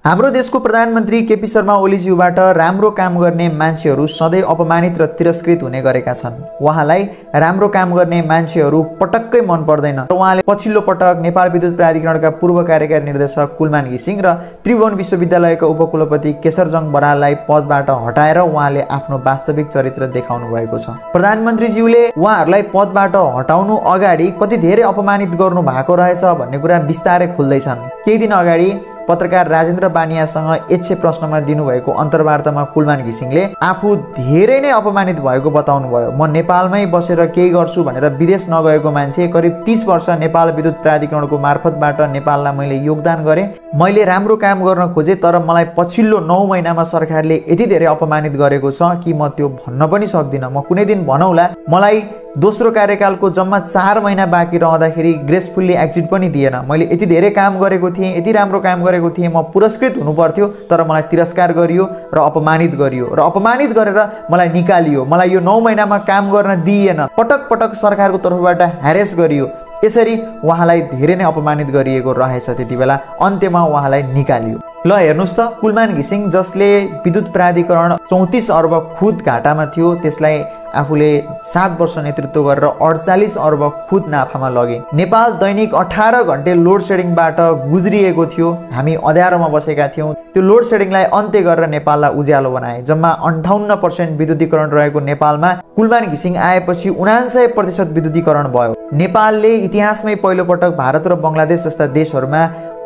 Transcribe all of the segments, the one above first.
हाम्रो देशको प्रधानमन्त्री केपी शर्मा ओलीज्यूबाट राम्रो काम गर्ने मान्छेहरू सधैँ अपमानित र तिरस्कृत हुने गरेका छन्। उहाँलाई राम्रो काम गर्ने मान्छेहरू पटक्कै मन पर्दैन। उहाँले पछिल्लो पटक नेपाल विद्युत प्राधिकरणका पूर्व कार्यकारी निर्देशक कुलमान घिसिङ र त्रिभुवन विश्वविद्यालयका उपकुलपति केशरजङ बराललाई पदबाट हटाएर उहाँले आफ्नो वास्तविक चरित्र देखाउनु भएको छ। प्रधानमन्त्रीज्यूले उहाँहरूलाई पदबाट हटाउनु अगाडि कति धेरै अपमानित गर्नु भएको रहेछ भन्ने कुरा बिस्तारै खुल्दैछन्। केही दिन अगाडि पत्रकार राजेन्द्र बानियासँग एच्छे प्रश्नमा दिनुभएको अन्तर्वार्तामा कुलमान घिसिङले आफू धेरै नै अपमानित भएको बताउनु भयो। म नेपालमै बसेर केही गर्छु भनेर विदेश नगएको मान्छे, करिब 30 वर्ष नेपाल विद्युत प्राधिकरणको मार्फतबाट नेपाललाई मैले योगदान गरेँ। मैले राम्रो काम गर्न खोजेँ, तर मलाई पछिल्लो 9 महिनामा सरकारले यति धेरै अपमानित गरेको छ कि म त्यो भन्न पनि सक्दिनँ। म कुनै दिन भनौँला, मलाई दोस्रो कार्यकालको जम्मा 4 महिना बाँकी रहँदाखेरि ग्रेसफुल्ली एक्जिट पनि दिएन। मैले यति धेरै काम गरेको थिएँ, यति राम्रो काम गरेको थिएँ, म पुरस्कृत हुनु पर्थ्यो, तर मलाई तिरस्कार गरियो र अपमानित गरियो र अपमानित गरेर मलाई निकालियो। मलाई यो 9 महिनामा काम गर्न दिइएन। पटक पटक सरकारको तर्फबाट ह्यारेस गरियो। यसरी उहाँलाई धेरै नै अपमानित गरिएको रहेछ। त्यति बेला अन्त्यमा उहाँलाई निकालियो। ल हेर्नुस् त, कुलमान घिसिङ जसले विद्युत प्राधिकरण 34 अर्ब खुद घाटामा थियो, त्यसलाई आफूले 7 वर्ष नेतृत्व गरेर 48 अर्ब खुद नाफामा लगे। नेपाल दैनिक 18 घण्टे लोड सेडिङबाट गुज्रिएको थियो। हामी अँध्यारोमा बसेका थियौँ। त्यो लोड सेडिङलाई अन्त्य गरेर नेपाललाई उज्यालो बनाए। जम्मा 58% विद्युतीकरण रहेको नेपालमा कुलमान घिसिङ आएपछि 79% विद्युतीकरण भयो। नेपालले इतिहासमै पहिलोपटक भारत र बङ्गलादेश जस्ता देशहरूमा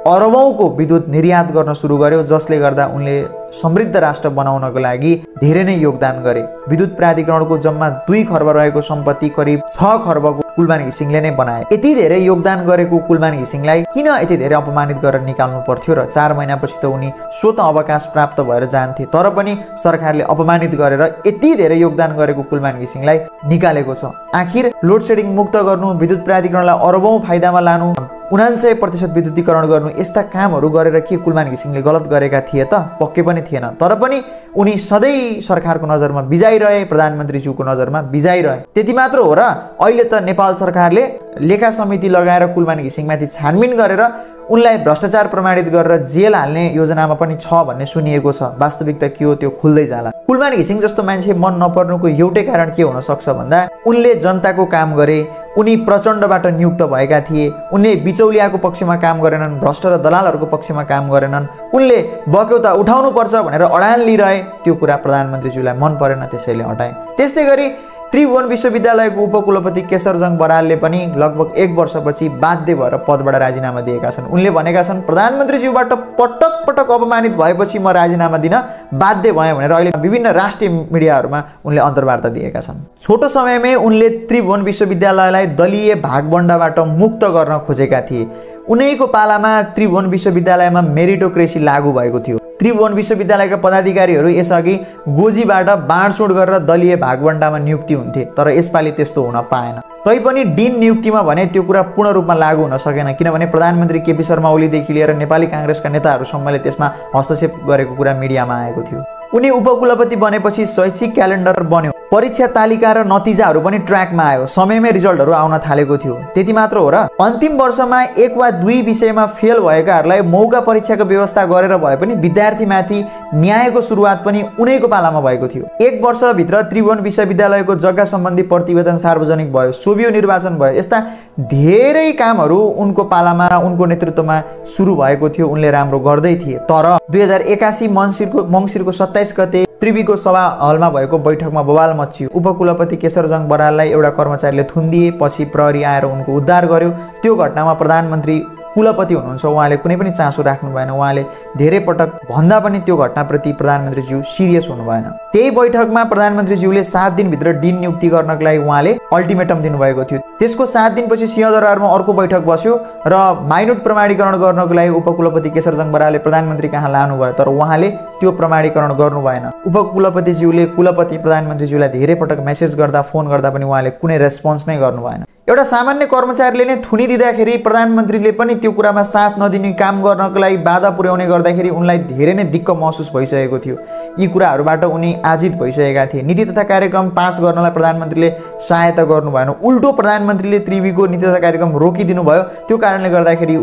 अरबौंको विद्युत निर्यात गर्न सुरु गर्यो, जसले गर्दा उनले समृद्ध राष्ट्र बनाउनको लागि धेरै नै योगदान गरे। विद्युत प्राधिकरणको जम्मा 2 खर्ब रहेको सम्पत्ति करिब 6 खर्बको कुलमान घिसिङले नै बनाए। यति धेरै योगदान गरेको कुलमान घिसिङलाई किन यति धेरै अपमानित गरेर निकाल्नु पर्थ्यो र 4 महिनापछि त उनी स्वतः अवकाश प्राप्त भएर जान्थे। तर पनि सरकारले अपमानित गरेर यति धेरै योगदान गरेको कुलमान घिसिङलाई निकालेको छ। आखिर लोड सेडिङ मुक्त गर्नु, विद्युत प्राधिकरणलाई अरबौं फाइदामा लानु, 79% विद्युतीकरण गर्नु, यस्ता कामहरू गरेर के कुलमान घिसिङले गलत गरेका थिए त? पक्कै पनि थिएन। तर पनि उनी सधैँ सरकारको नजरमा बिजाइ रहे, प्रधानमन्त्रीज्यूको नजरमा बिजाइ रहे। त्यति मात्र हो र अहिले त नेपाल सरकारले लेखा समिति लगाएर कुलमान घिसिङमाथि छानबिन गरेर उनलाई भ्रष्टाचार प्रमाणित गरेर जेल हाल्ने योजनामा पनि छ भन्ने सुनिएको छ। वास्तविकता के हो त्यो खुल्दै जाला। कुलमान घिसिङ जस्तो मान्छे मन नपर्नुको एउटै कारण के हुन सक्छ भन्दा उनले जनताको काम गरे, उनी प्रचण्डबाट नियुक्त भएका थिए, उनले बिचौलियाको पक्षमा काम गरेनन्, भ्रष्ट र दलालहरूको पक्षमा काम गरेनन्, उनले बक्यौता उठाउनु पर्छ भनेर अडान लिइरहे। त्यो कुरा प्रधानमन्त्रीज्यूलाई मन परेन, त्यसैले हटाए। त्यस्तै गरी त्रिभुवन विश्वविद्यालयको उपकुलपति केशरजङ बरालले पनि लगभग 1 वर्षपछि बाध्य भएर पदबाट राजीनामा दिएका छन्। उनले भनेका छन्, प्रधानमन्त्रीज्यूबाट पटक पटक अपमानित भएपछि म राजीनामा दिन बाध्य भएँ भनेर अहिले विभिन्न राष्ट्रिय मिडियाहरूमा उनले अन्तर्वार्ता दिएका छन्। छोटो समयमै उनले त्रिभुवन विश्वविद्यालयलाई दलीय भागबण्डाबाट मुक्त गर्न खोजेका थिए। उनैको पालामा त्रिभुवन विश्वविद्यालयमा मेरिटोक्रेसी लागू भएको थियो। त्रिभुवन विश्वविद्यालयका पदाधिकारीहरू यसअघि गोजीबाट बाँडचुँड गरेर दलीय भागबण्डामा नियुक्ति हुन्थे, तर यसपालि त्यस्तो हुन पाएन। तैपनि डिन नियुक्तिमा भने त्यो कुरा पूर्ण रूपमा लागू हुन सकेन, किनभने प्रधानमन्त्री केपी शर्मा ओलीदेखि लिएर नेपाली काङ्ग्रेसका नेताहरूसम्मले त्यसमा हस्तक्षेप गरेको कुरा मिडियामा आएको थियो। उनी उपकुलपति बनेपछि शैक्षिक क्यालेन्डर बन्यो, परीक्षा तालिका र नतिजाहरू पनि ट्र्याकमा आयो, समयमै रिजल्टहरू आउन थालेको थियो। त्यति मात्र हो र अन्तिम वर्षमा 1 वा 2 विषयमा फेल भएकाहरूलाई मौका परीक्षाको व्यवस्था गरेर भए पनि विद्यार्थीमाथि न्यायको सुरुवात पनि उनैको पालामा भएको थियो। 1 वर्षभित्र त्रिभुवन विश्वविद्यालयको जग्गा सम्बन्धी प्रतिवेदन सार्वजनिक भयो, सोभियो निर्वाचन भयो। यस्ता धेरै कामहरू उनको पालामा, उनको नेतृत्वमा सुरु भएको थियो। उनले राम्रो गर्दै थिए। तर 2081 मङ्सिरको 27 गते त्रिवीको सभा हलमा भएको बैठकमा बवाल मच्चियो। उपकुलपति केशरजङ बराललाई एउटा कर्मचारीले थुनिदिए, पछि प्रहरी आएर उनको उद्धार गर्यो। त्यो घटनामा प्रधानमन्त्री कुलपति हुनुहुन्छ, उहाँले कुनै पनि चासो राख्नु भएन। उहाँले धेरै पटक भन्दा पनि त्यो घटनाप्रति प्रधानमन्त्रीज्यू सिरियस हुनु भएन। त्यही बैठकमा प्रधानमन्त्रीज्यूले 7 दिनभित्र डिन नियुक्ति गर्नको लागि उहाँले अल्टिमेटम दिनुभएको थियो। त्यसको 7 दिनपछि सिंहदरबारमा अर्को बैठक बस्यो र माइनोट प्रमाणीकरण गर्नको लागि उपकुलपति केशरजङ बरालले प्रधानमन्त्री कहाँ लानुभयो, तर उहाँले त्यो प्रमाणीकरण गर्नु भएन। उपकुलपतिज्यूले कुलपति प्रधानमन्त्रीज्यूलाई धेरै पटक मेसेज गर्दा, फोन गर्दा पनि उहाँले कुनै रेस्पोन्स नै गर्नु भएन। एउटा सामान्य कर्मचारीले नै थुनिदिँदाखेरि प्रधानमन्त्रीले पनि त्यो कुरामा साथ नदिने, काम गर्नको लागि बाधा पुर्याउने गर्दाखेरि उनलाई धेरै नै दिक्क महसुस भइसकेको थियो। यी कुराहरूबाट उनी आजित भइसकेका थिए। नीति तथा कार्यक्रम पास गर्नलाई प्रधानमन्त्रीले सहायता गर्नु भएन, उल्टो प्रधानमन्त्रीले त्रिवीको नीति तथा कार्यक्रम रोकिदिनु भयो। त्यो कारणले गर्दाखेरि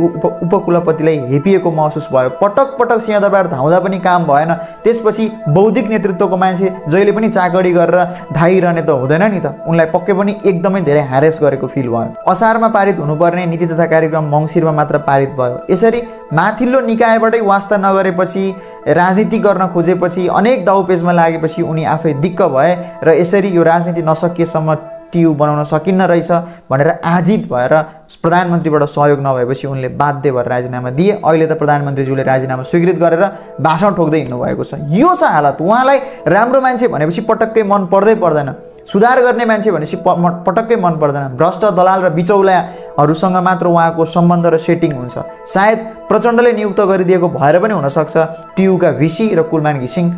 उपकुलपतिलाई हेपिएको महसुस भयो। पटक पटक सिंहदरबार धाउँदा पनि काम भएन। त्यसपछि बौद्धिक नेतृत्वको मान्छे जहिले पनि चाकडी गरेर धाइरहने त हुँदैन नि त। उनलाई पक्कै पनि एकदमै धेरै ह्यारेस गरेको फिल भयो। असारमा पारित हुनुपर्ने नीति तथा कार्यक्रम मङ्सिरमा मात्र पारित भयो। यसरी माथिल्लो निकायबाटै वास्ता नगरेपछि, राजनीति गर्न खोजेपछि, अनेक दाउपेचमा लागेपछि उनी आफै दिक्क भए र यसरी यो राजनीति नसकिएसम्म टियु बनाउन सकिन्न रहेछ भनेर आजित भएर प्रधानमन्त्रीबाट सहयोग नभएपछि उनले बाध्य भएर राजीनामा दिए। अहिले त प्रधानमन्त्रीज्यूले राजीनामा स्वीकृत गरेर भाषण ठोक्दै हिँड्नु भएको छ। यो छ हालत। उहाँलाई राम्रो मान्छे भनेपछि पटक्कै मन पर्दै पर्दैन, सुधार गर्ने मान्छे भनेपछि पटक्कै मन पर्दैन। भ्रष्ट दलाल र बिचौलाहरूसँग मात्र उहाँको सम्बन्ध र सेटिङ हुन्छ। सायद प्रचण्डले नियुक्त गरिदिएको भएर पनि हुनसक्छ टियुका भिसी र कुलमान घिसिङ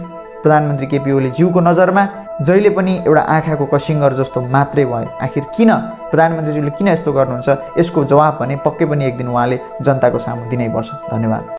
प्रधानमन्त्री केपी ओली ज्यूको नजरमा जहिले पनि एउटा आँखाको कसिङ्गर जस्तो मात्रै भए। आखिर किन प्रधानमन्त्रीज्यूले किन यस्तो गर्नुहुन्छ, यसको जवाब भने पक्कै पनि एक दिन उहाँले जनताको सामु दिनै पर्छ। धन्यवाद।